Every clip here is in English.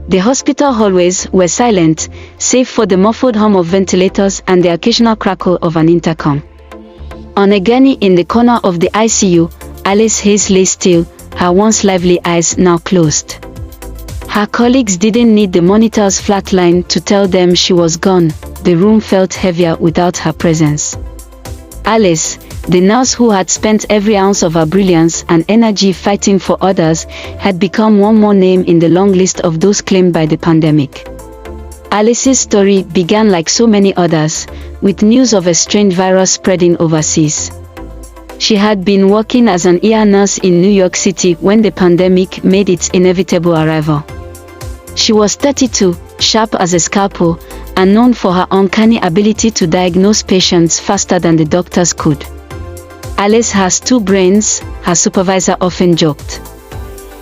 The hospital hallways were silent, save for the muffled hum of ventilators and the occasional crackle of an intercom. On a gurney in the corner of the ICU, Alice Hayes lay still, her once lively eyes now closed. Her colleagues didn't need the monitor's flat line to tell them she was gone. The room felt heavier without her presence. Alice, the nurse who had spent every ounce of her brilliance and energy fighting for others, had become one more name in the long list of those claimed by the pandemic. Alice's story began like so many others, with news of a strange virus spreading overseas. She had been working as an ER nurse in New York City when the pandemic made its inevitable arrival. She was 32, sharp as a scalpel, and known for her uncanny ability to diagnose patients faster than the doctors could. Alice has two brains, her supervisor often joked.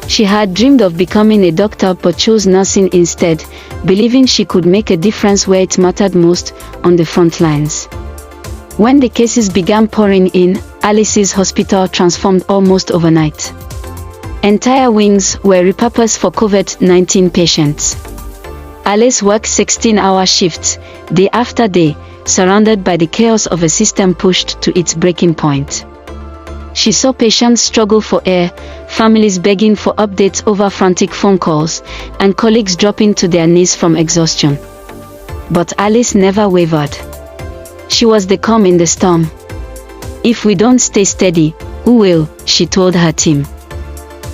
She had dreamed of becoming a doctor but chose nursing instead, believing she could make a difference where it mattered most, on the front lines. When the cases began pouring in, Alice's hospital transformed almost overnight. Entire wings were repurposed for COVID-19 patients. Alice worked 16-hour shifts, day after day, surrounded by the chaos of a system pushed to its breaking point. She saw patients struggle for air, families begging for updates over frantic phone calls, and colleagues dropping to their knees from exhaustion. But Alice never wavered. She was the calm in the storm. "If we don't stay steady, who will?" she told her team.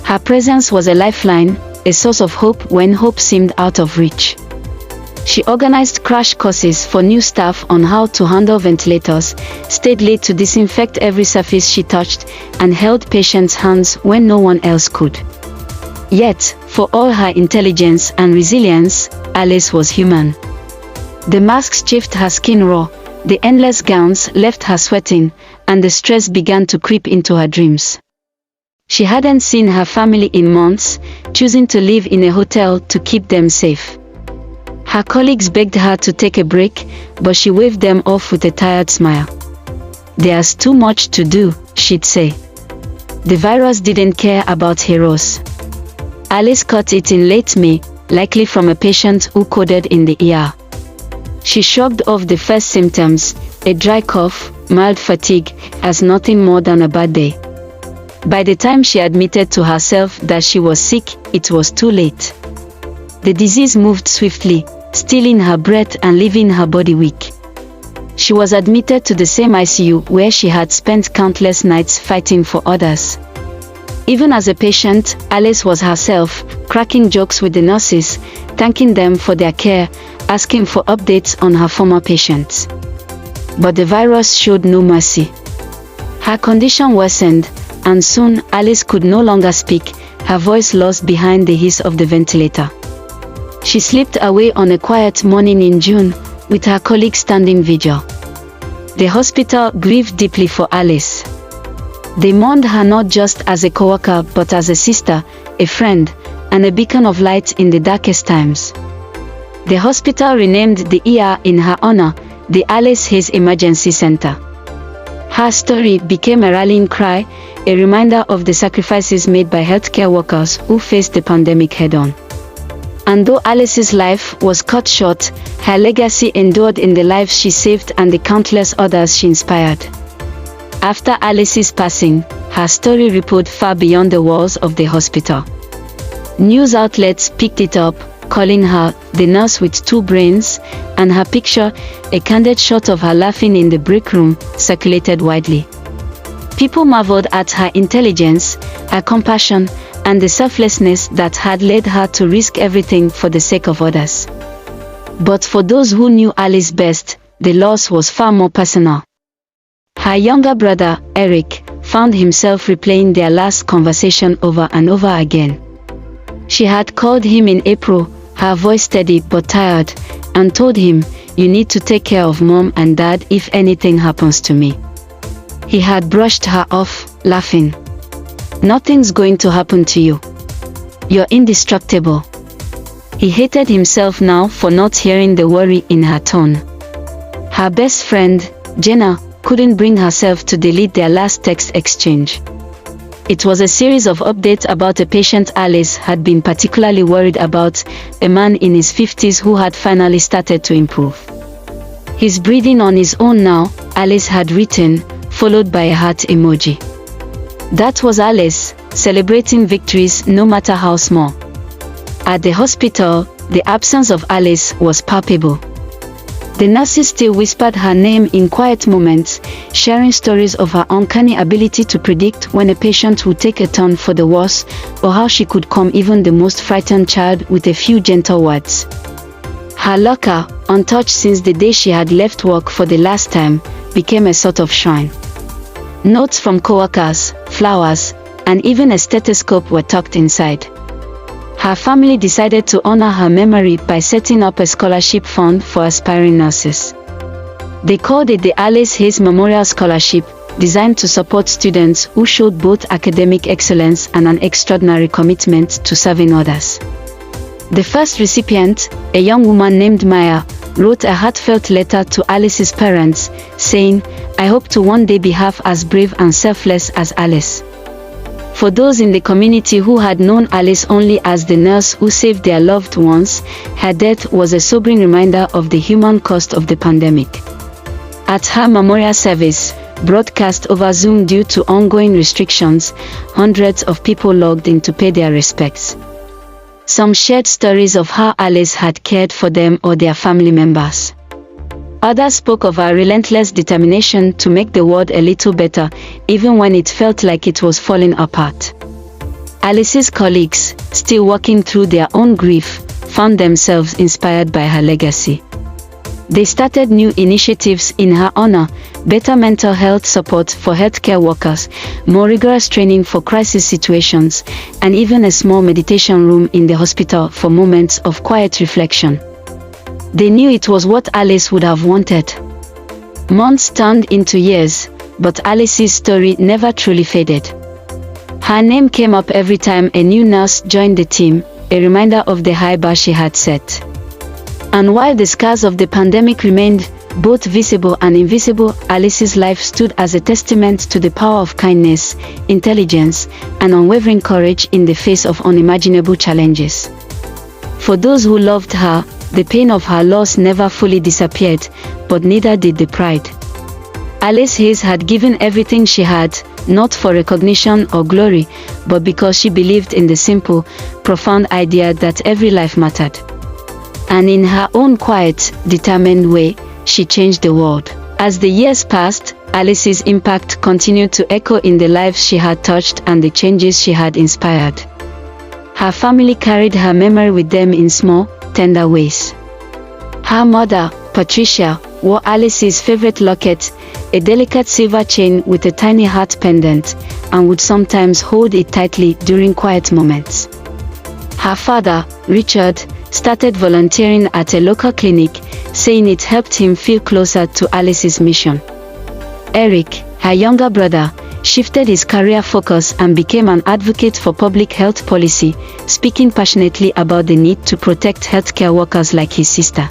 Her presence was a lifeline, a source of hope when hope seemed out of reach. She organized crash courses for new staff on how to handle ventilators, stayed late to disinfect every surface she touched, and held patients' hands when no one else could. Yet, for all her intelligence and resilience, Alice was human. The masks chafed her skin raw, the endless gowns left her sweating, and the stress began to creep into her dreams. She hadn't seen her family in months, choosing to live in a hotel to keep them safe. Her colleagues begged her to take a break, but she waved them off with a tired smile. "There's too much to do," she'd say. The virus didn't care about heroes. Alice caught it in late May, likely from a patient who coded in the ER. She shrugged off the first symptoms, a dry cough, mild fatigue, as nothing more than a bad day. By the time she admitted to herself that she was sick, it was too late. The disease moved swiftly, stealing her breath and leaving her body weak. She was admitted to the same ICU where she had spent countless nights fighting for others. Even as a patient, Alice was herself, cracking jokes with the nurses, thanking them for their care, asking for updates on her former patients. But the virus showed no mercy. Her condition worsened, and soon Alice could no longer speak, her voice lost behind the hiss of the ventilator. She slipped away on a quiet morning in June, with her colleagues standing vigil. The hospital grieved deeply for Alice. They mourned her not just as a coworker but as a sister, a friend, and a beacon of light in the darkest times. The hospital renamed the ER in her honor, the Alice Hayes Emergency Center. Her story became a rallying cry, a reminder of the sacrifices made by healthcare workers who faced the pandemic head-on. And though Alice's life was cut short, her legacy endured in the lives she saved and the countless others she inspired. After Alice's passing, her story rippled far beyond the walls of the hospital. News outlets picked it up, calling her the nurse with two brains, and her picture, a candid shot of her laughing in the break room, circulated widely. People marveled at her intelligence, her compassion, and the selflessness that had led her to risk everything for the sake of others. But for those who knew Alice best, the loss was far more personal. Her younger brother, Eric, found himself replaying their last conversation over and over again. She had called him in April, her voice steady but tired, and told him, "You need to take care of Mom and Dad if anything happens to me." He had brushed her off, laughing. "Nothing's going to happen to you. You're indestructible." He hated himself now for not hearing the worry in her tone. Her best friend, Jenna, couldn't bring herself to delete their last text exchange. It was a series of updates about a patient Alice had been particularly worried about, a man in his 50s who had finally started to improve. He's breathing on his own now, Alice had written, followed by a heart emoji. That was Alice, celebrating victories no matter how small. At the hospital, the absence of Alice was palpable. The nurses still whispered her name in quiet moments, sharing stories of her uncanny ability to predict when a patient would take a turn for the worse, or how she could calm even the most frightened child with a few gentle words. Her locker, untouched since the day she had left work for the last time, became a sort of shrine. Notes from coworkers, flowers, and even a stethoscope were tucked inside. Her family decided to honor her memory by setting up a scholarship fund for aspiring nurses. They called it the Alice Hayes Memorial Scholarship, designed to support students who showed both academic excellence and an extraordinary commitment to serving others. The first recipient, a young woman named Maya, wrote a heartfelt letter to Alice's parents, saying, "I hope to one day be half as brave and selfless as Alice." For those in the community who had known Alice only as the nurse who saved their loved ones, her death was a sobering reminder of the human cost of the pandemic. At her memorial service, broadcast over Zoom due to ongoing restrictions, hundreds of people logged in to pay their respects. Some shared stories of how Alice had cared for them or their family members. Others spoke of her relentless determination to make the world a little better, even when it felt like it was falling apart. Alice's colleagues, still working through their own grief, found themselves inspired by her legacy. They started new initiatives in her honor: better mental health support for healthcare workers, more rigorous training for crisis situations, and even a small meditation room in the hospital for moments of quiet reflection. They knew it was what Alice would have wanted. Months turned into years, but Alice's story never truly faded. Her name came up every time a new nurse joined the team, a reminder of the high bar she had set. And while the scars of the pandemic remained, both visible and invisible, Alice's life stood as a testament to the power of kindness, intelligence, and unwavering courage in the face of unimaginable challenges. For those who loved her, the pain of her loss never fully disappeared, but neither did the pride. Alice Hayes had given everything she had, not for recognition or glory, but because she believed in the simple, profound idea that every life mattered. And in her own quiet, determined way, she changed the world. As the years passed, Alice's impact continued to echo in the lives she had touched and the changes she had inspired. Her family carried her memory with them in small, tender ways. Her mother, Patricia, wore Alice's favorite locket, a delicate silver chain with a tiny heart pendant, and would sometimes hold it tightly during quiet moments. Her father, Richard, started volunteering at a local clinic, saying it helped him feel closer to Alice's mission. Eric, her younger brother, shifted his career focus and became an advocate for public health policy, speaking passionately about the need to protect healthcare workers like his sister.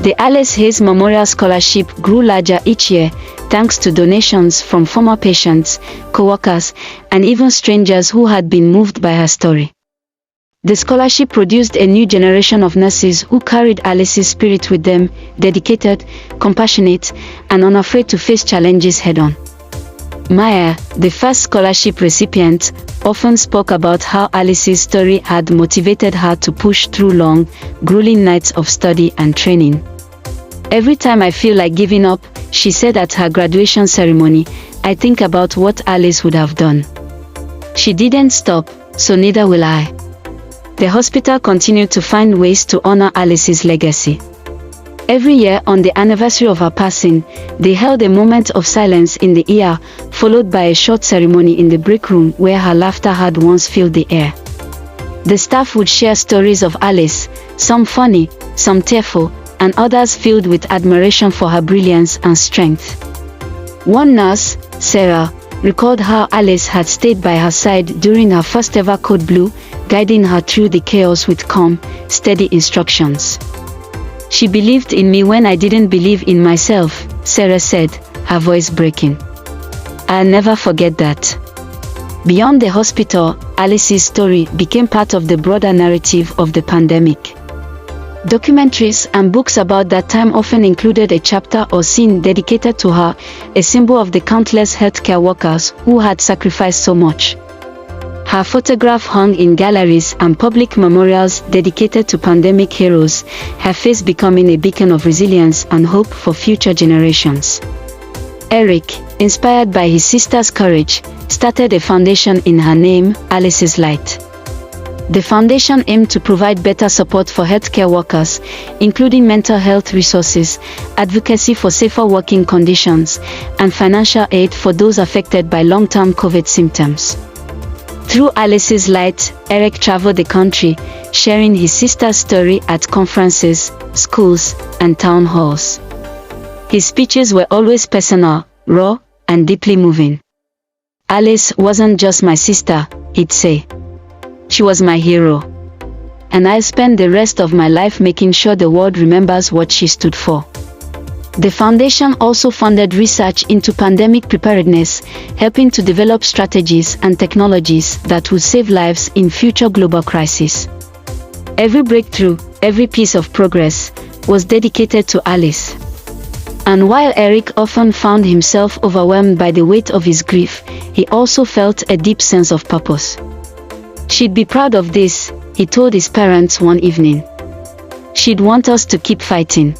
The Alice Hayes Memorial Scholarship grew larger each year, thanks to donations from former patients, co-workers, and even strangers who had been moved by her story. The scholarship produced a new generation of nurses who carried Alice's spirit with them, dedicated, compassionate, and unafraid to face challenges head-on. Maya, the first scholarship recipient, often spoke about how Alice's story had motivated her to push through long, grueling nights of study and training. "Every time I feel like giving up," she said at her graduation ceremony, "I think about what Alice would have done. She didn't stop, so neither will I." The hospital continued to find ways to honor Alice's legacy. Every year on the anniversary of her passing, they held a moment of silence in the ER, followed by a short ceremony in the break room where her laughter had once filled the air. The staff would share stories of Alice, some funny, some tearful, and others filled with admiration for her brilliance and strength. One nurse, Sarah, recalled how Alice had stayed by her side during her first ever code blue, guiding her through the chaos with calm, steady instructions. "She believed in me when I didn't believe in myself," Sarah said, her voice breaking. "I'll never forget that." Beyond the hospital, Alice's story became part of the broader narrative of the pandemic. Documentaries and books about that time often included a chapter or scene dedicated to her, a symbol of the countless healthcare workers who had sacrificed so much. Her photograph hung in galleries and public memorials dedicated to pandemic heroes, her face becoming a beacon of resilience and hope for future generations. Eric, inspired by his sister's courage, started a foundation in her name, Alice's Light. The foundation aimed to provide better support for healthcare workers, including mental health resources, advocacy for safer working conditions, and financial aid for those affected by long-term COVID symptoms. Through Alice's Light, Eric traveled the country, sharing his sister's story at conferences, schools, and town halls. His speeches were always personal, raw, and deeply moving. Alice wasn't just my sister, he'd say. She was my hero. And I'll spend the rest of my life making sure the world remembers what she stood for. The foundation also funded research into pandemic preparedness, helping to develop strategies and technologies that will save lives in future global crises. Every breakthrough, every piece of progress, was dedicated to Alice. And while Eric often found himself overwhelmed by the weight of his grief, he also felt a deep sense of purpose. She'd be proud of this, he told his parents one evening. She'd want us to keep fighting.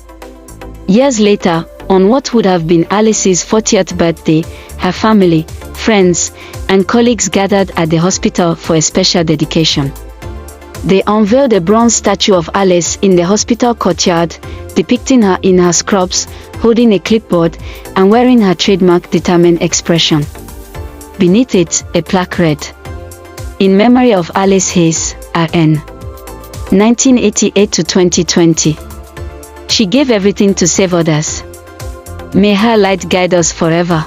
Years later, on what would have been Alice's 40th birthday, her family, friends, and colleagues gathered at the hospital for a special dedication. They unveiled a bronze statue of Alice in the hospital courtyard, depicting her in her scrubs, holding a clipboard, and wearing her trademark determined expression. Beneath it, a plaque read, "In memory of Alice Hayes, R.N. 1988 to 2020. She gave everything to save others. May her light guide us forever."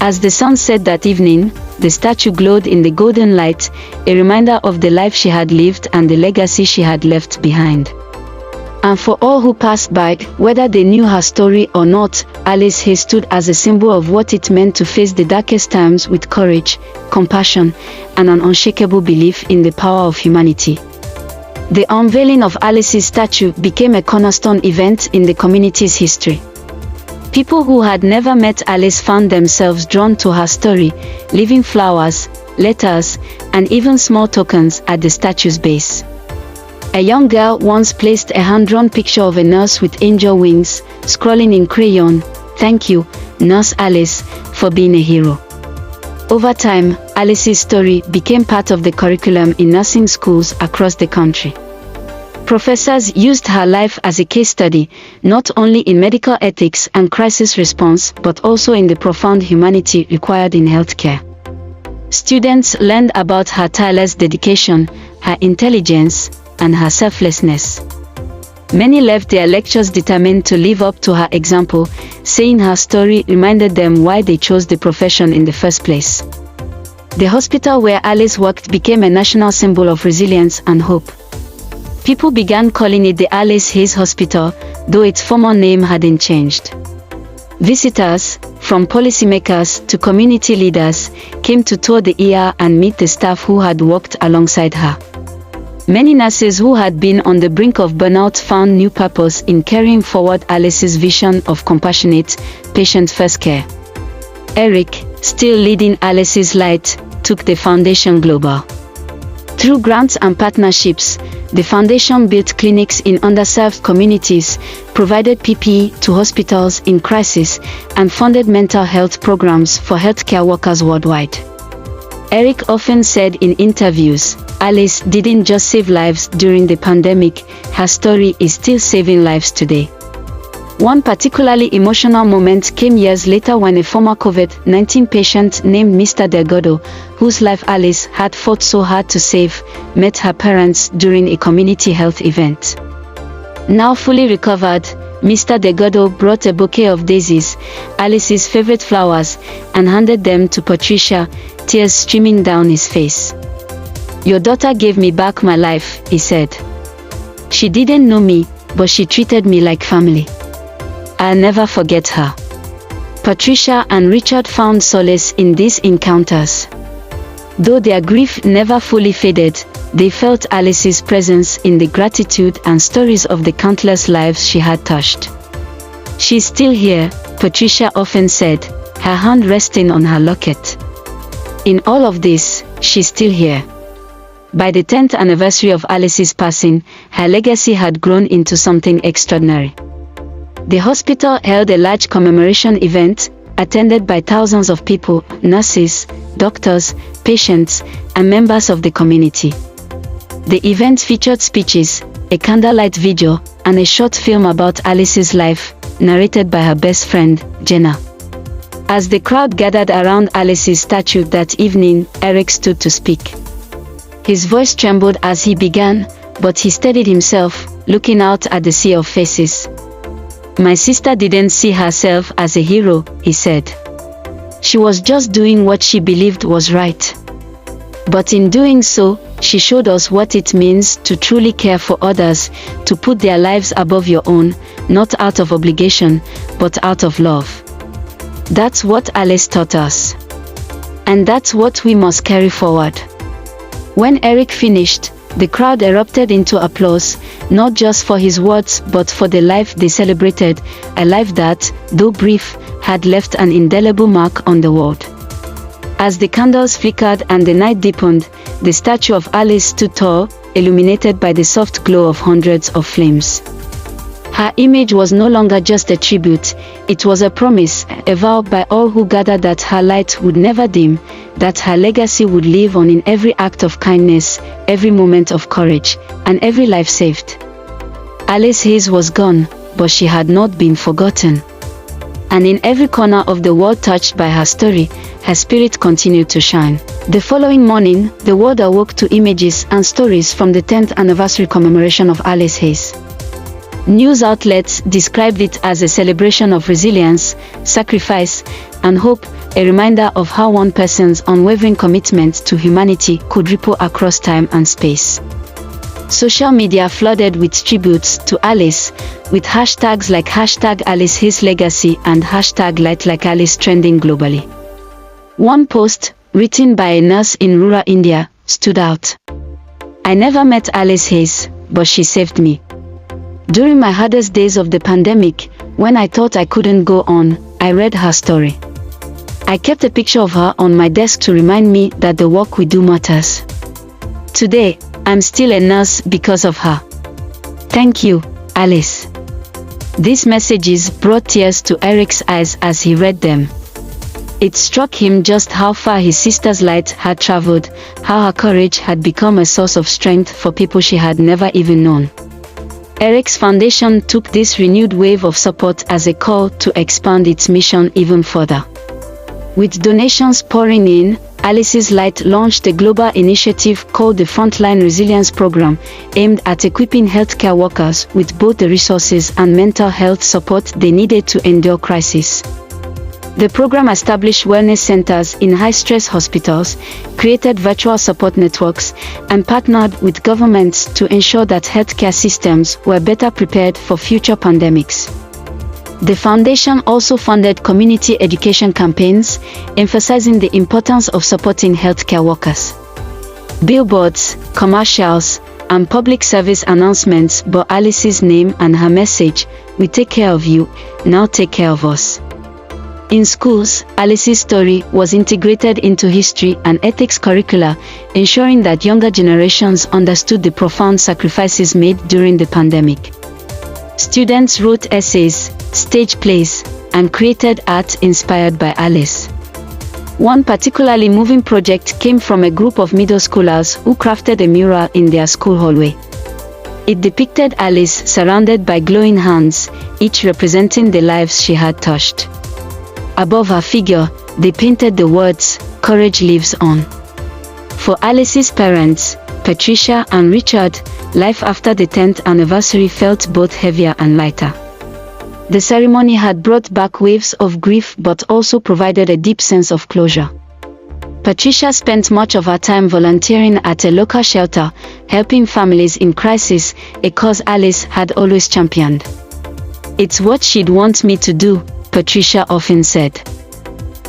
As the sun set that evening, the statue glowed in the golden light, a reminder of the life she had lived and the legacy she had left behind. And for all who passed by, whether they knew her story or not, Alice Hayes stood as a symbol of what it meant to face the darkest times with courage, compassion, and an unshakable belief in the power of humanity. The unveiling of Alice's statue became a cornerstone event in the community's history. People who had never met Alice found themselves drawn to her story, leaving flowers, letters, and even small tokens at the statue's base. A young girl once placed a hand-drawn picture of a nurse with angel wings, scrawling in crayon, "Thank you, Nurse Alice, for being a hero." Over time, Alice's story became part of the curriculum in nursing schools across the country. Professors used her life as a case study, not only in medical ethics and crisis response, but also in the profound humanity required in healthcare. Students learned about her tireless dedication, her intelligence, and her selflessness. Many left their lectures determined to live up to her example, saying her story reminded them why they chose the profession in the first place. The hospital where Alice worked became a national symbol of resilience and hope. People began calling it the Alice Hayes Hospital, though its former name hadn't changed. Visitors, from policymakers to community leaders, came to tour the ER and meet the staff who had worked alongside her. Many nurses who had been on the brink of burnout found new purpose in carrying forward Alice's vision of compassionate, patient-first care. Eric, still leading Alice's Light, took the foundation global. Through grants and partnerships, the foundation built clinics in underserved communities, provided PPE to hospitals in crisis, and funded mental health programs for healthcare workers worldwide. Eric often said in interviews, Alice didn't just save lives during the pandemic, her story is still saving lives today. One particularly emotional moment came years later when a former COVID-19 patient named Mr. Delgado, whose life Alice had fought so hard to save, met her parents during a community health event. Now fully recovered, Mr. Delgado brought a bouquet of daisies, Alice's favorite flowers, and handed them to Patricia, tears streaming down his face. "Your daughter gave me back my life," he said. "She didn't know me, but she treated me like family. I'll never forget her." Patricia and Richard found solace in these encounters. Though their grief never fully faded, they felt Alice's presence in the gratitude and stories of the countless lives she had touched. "She's still here," Patricia often said, her hand resting on her locket. "In all of this, she's still here." By the 10th anniversary of Alice's passing, her legacy had grown into something extraordinary. The hospital held a large commemoration event, attended by thousands of people, nurses, doctors, patients, and members of the community. The event featured speeches, a candlelight vigil, and a short film about Alice's life, narrated by her best friend, Jenna. As the crowd gathered around Alice's statue that evening, Eric stood to speak. His voice trembled as he began, but he steadied himself, looking out at the sea of faces. "My sister didn't see herself as a hero," he said. "She was just doing what she believed was right. But in doing so, she showed us what it means to truly care for others, to put their lives above your own, not out of obligation, but out of love. That's what Alice taught us. And that's what we must carry forward." When Eric finished, the crowd erupted into applause, not just for his words but for the life they celebrated, a life that, though brief, had left an indelible mark on the world. As the candles flickered and the night deepened, the statue of Alice stood tall, illuminated by the soft glow of hundreds of flames. Her image was no longer just a tribute, it was a promise, a vow by all who gathered that her light would never dim, that her legacy would live on in every act of kindness, every moment of courage, and every life saved. Alice Hayes was gone, but she had not been forgotten. And in every corner of the world touched by her story, her spirit continued to shine. The following morning, the world awoke to images and stories from the 10th anniversary commemoration of Alice Hayes. News outlets described it as a celebration of resilience, sacrifice, and hope, a reminder of how one person's unwavering commitment to humanity could ripple across time and space. Social media flooded with tributes to Alice, with hashtags like #AliceHayesLegacy and #LightLikeAlice trending globally. One post, written by a nurse in rural India, stood out. "I never met Alice Hayes, but she saved me. During my hardest days of the pandemic, when I thought I couldn't go on, I read her story. I kept a picture of her on my desk to remind me that the work we do matters. Today, I'm still a nurse because of her. Thank you, Alice." These messages brought tears to Eric's eyes as he read them. It struck him just how far his sister's light had traveled, how her courage had become a source of strength for people she had never even known. Eric's foundation took this renewed wave of support as a call to expand its mission even further. With donations pouring in, Alice's Light launched a global initiative called the Frontline Resilience Program, aimed at equipping healthcare workers with both the resources and mental health support they needed to endure crisis. The program established wellness centers in high-stress hospitals, created virtual support networks, and partnered with governments to ensure that healthcare systems were better prepared for future pandemics. The foundation also funded community education campaigns, emphasizing the importance of supporting healthcare workers. Billboards, commercials, and public service announcements bore Alice's name and her message, "We take care of you, now take care of us." In schools, Alice's story was integrated into history and ethics curricula, ensuring that younger generations understood the profound sacrifices made during the pandemic. Students wrote essays, staged plays, and created art inspired by Alice. One particularly moving project came from a group of middle schoolers who crafted a mural in their school hallway. It depicted Alice surrounded by glowing hands, each representing the lives she had touched. Above her figure, they painted the words, "Courage lives on." For Alice's parents, Patricia and Richard, life after the 10th anniversary felt both heavier and lighter. The ceremony had brought back waves of grief but also provided a deep sense of closure. Patricia spent much of her time volunteering at a local shelter, helping families in crisis, a cause Alice had always championed. "It's what she'd want me to do," Patricia often said.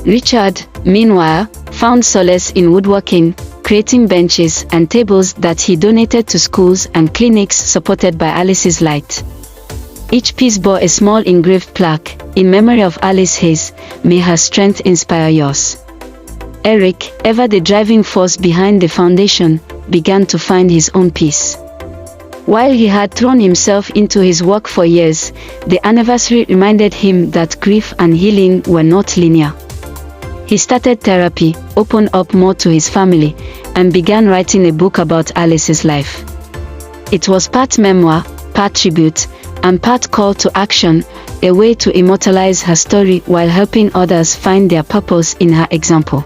Richard, meanwhile, found solace in woodworking, creating benches and tables that he donated to schools and clinics supported by Alice's light. Each piece bore a small engraved plaque, in memory of Alice Hayes. May her strength inspire yours. Eric, ever the driving force behind the foundation, began to find his own peace. While he had thrown himself into his work for years, the anniversary reminded him that grief and healing were not linear. He started therapy, opened up more to his family, and began writing a book about Alice's life. It was part memoir, part tribute, and part call to action, a way to immortalize her story while helping others find their purpose in her example.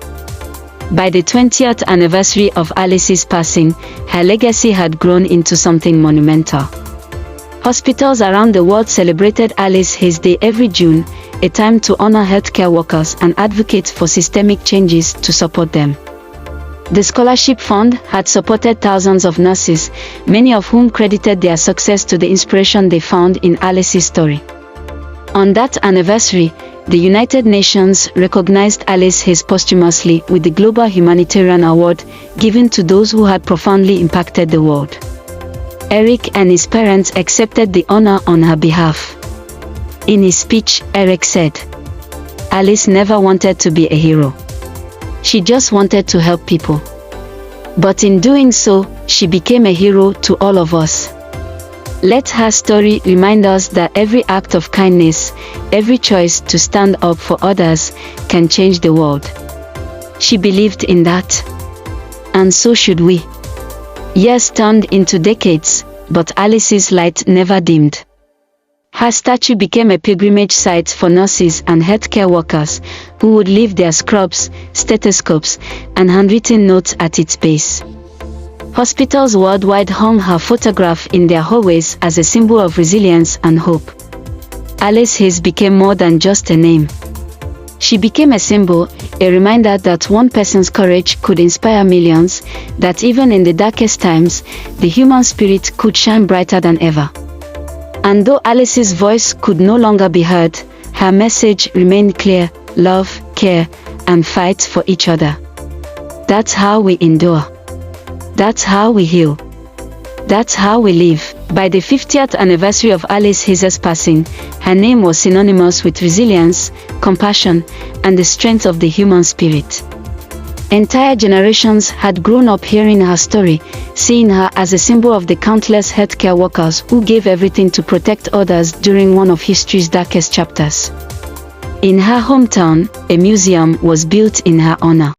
By the 20th anniversary of Alice's passing, her legacy had grown into something monumental. Hospitals around the world celebrated Alice Hayes Day every June, a time to honor healthcare workers and advocate for systemic changes to support them. The Scholarship Fund had supported thousands of nurses, many of whom credited their success to the inspiration they found in Alice's story. On that anniversary, the United Nations recognized Alice Hayes posthumously with the Global Humanitarian Award, given to those who had profoundly impacted the world. Eric and his parents accepted the honor on her behalf. In his speech, Eric said, "Alice never wanted to be a hero. She just wanted to help people. But in doing so, she became a hero to all of us." Let her story remind us that every act of kindness, every choice to stand up for others, can change the world. She believed in that. And so should we. Years turned into decades, but Alice's light never dimmed. Her statue became a pilgrimage site for nurses and healthcare workers, who would leave their scrubs, stethoscopes, and handwritten notes at its base. Hospitals worldwide hung her photograph in their hallways as a symbol of resilience and hope. Alice Hayes became more than just a name. She became a symbol, a reminder that one person's courage could inspire millions, that even in the darkest times, the human spirit could shine brighter than ever. And though Alice's voice could no longer be heard, her message remained clear: love, care, and fight for each other. That's how we endure. That's how we heal. That's how we live. By the 50th anniversary of Alice Hayes' passing, her name was synonymous with resilience, compassion, and the strength of the human spirit. Entire generations had grown up hearing her story, seeing her as a symbol of the countless healthcare workers who gave everything to protect others during one of history's darkest chapters. In her hometown, a museum was built in her honor.